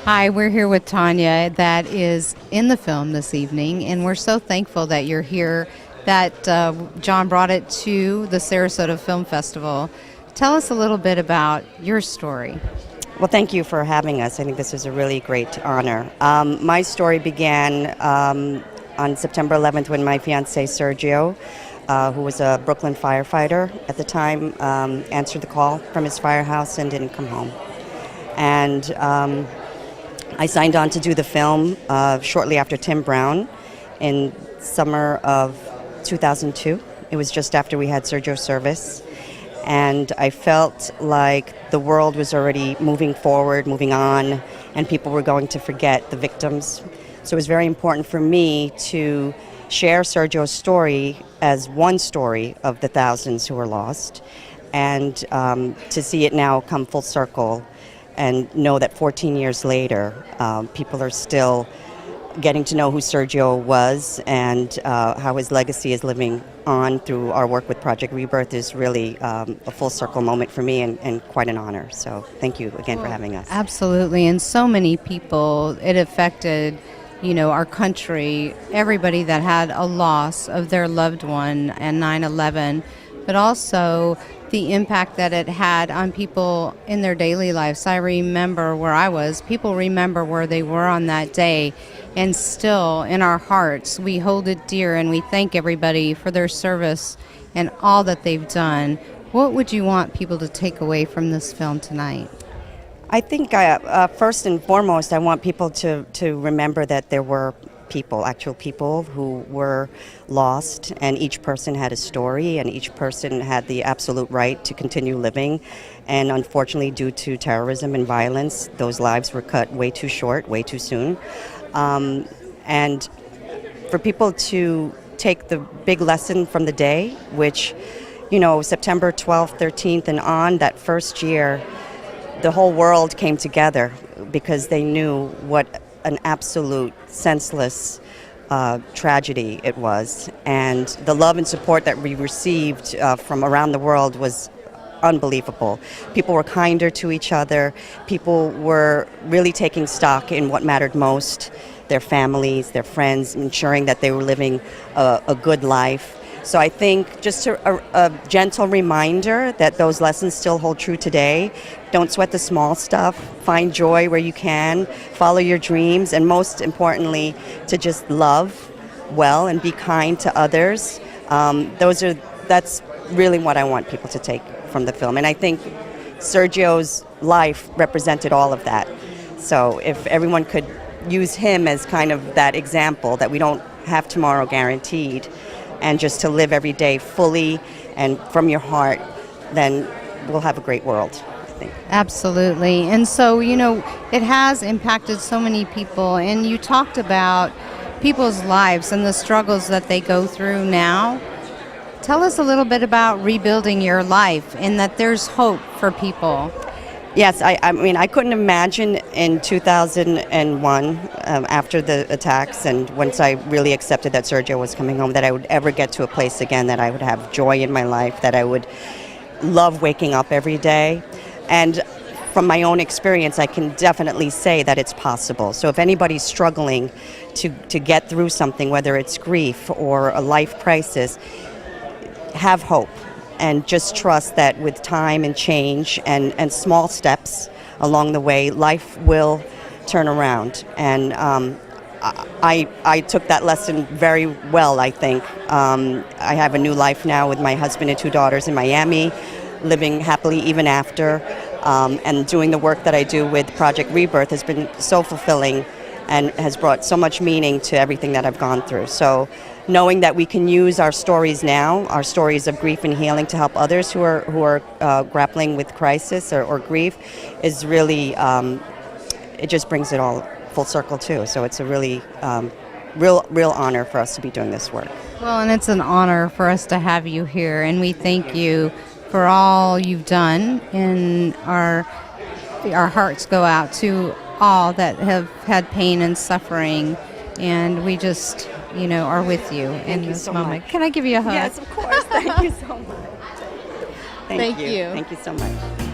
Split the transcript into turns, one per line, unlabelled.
Hi, we're here with Tanya that is in the film this evening, and we're so thankful that you're here, that John brought it to the Sarasota Film Festival. Tell us a little bit about your story.
Well, thank you for having us. I think this is a really great honor. My story began on September 11th when my fiancé Sergio, who was a Brooklyn firefighter at the time, answered the call from his firehouse and didn't come home. And I signed on to do the film shortly after Tim Brown in summer of 2002. It was just after we had Sergio's service. And I felt like the world was already moving forward, moving on, and people were going to forget the victims. So it was very important for me to share Sergio's story as one story of the thousands who were lost, and to see it now come full circle and know that 14 years later, people are still getting to know who Sergio was, and how his legacy is living on through our work with Project Rebirth is really a full circle moment for me, and quite an honor. So thank you again for having us.
Absolutely, and so many people, it affected, our country, everybody that had a loss of their loved one and 9/11, but also the impact that it had on people in their daily lives. I remember where I was. People remember where they were on that day, and still in our hearts we hold it dear, and we thank everybody for their service and all that they've done. What would you want people to take away from this film tonight?
I think first and foremost, I want people to remember that there were people, actual people who were lost, and each person had a story, and each person had the absolute right to continue living. And unfortunately, due to terrorism and violence, those lives were cut way too short, way too soon. And for people to take the big lesson from the day, which, September 12th, 13th, and on, that first year, the whole world came together because they knew what an absolute senseless tragedy it was. And the love and support that we received from around the world was unbelievable. People were kinder to each other. People were really taking stock in what mattered most, their families, their friends, ensuring that they were living a good life. So I think just a gentle reminder that those lessons still hold true today. Don't sweat the small stuff. Find joy where you can. Follow your dreams. And most importantly, to just love well and be kind to others. That's really what I want people to take from the film. And I think Sergio's life represented all of that. So if everyone could use him as kind of that example that we don't have tomorrow guaranteed, and just to live every day fully and from your heart, then we'll have a great world, I think.
Absolutely. And so, it has impacted so many people, and you talked about people's lives and the struggles that they go through now. Tell us a little bit about rebuilding your life, and that there's hope for people.
Yes, I mean, I couldn't imagine in 2001, after the attacks, and once I really accepted that Sergio was coming home, that I would ever get to a place again that I would have joy in my life, that I would love waking up every day. And from my own experience, I can definitely say that it's possible. So if anybody's struggling to get through something, whether it's grief or a life crisis, have hope. And just trust that with time and change and small steps along the way, life will turn around. And I took that lesson very well, I think. I have a new life now with my husband and 2 daughters in Miami, living happily even after. And doing the work that I do with Project Rebirth has been so fulfilling and has brought so much meaning to everything that I've gone through. So knowing that we can use our stories now, our stories of grief and healing, to help others who are grappling with crisis or grief, is really, it just brings it all full circle too. So it's a really real honor for us to be doing this work.
Well, and it's an honor for us to have you here, and we thank you for all you've done, and our hearts go out to all that have had pain and suffering, and we just, are with you in this moment. Can I give you a hug?
Yes, of course. Thank you so much.
Thank you.
Thank you so much.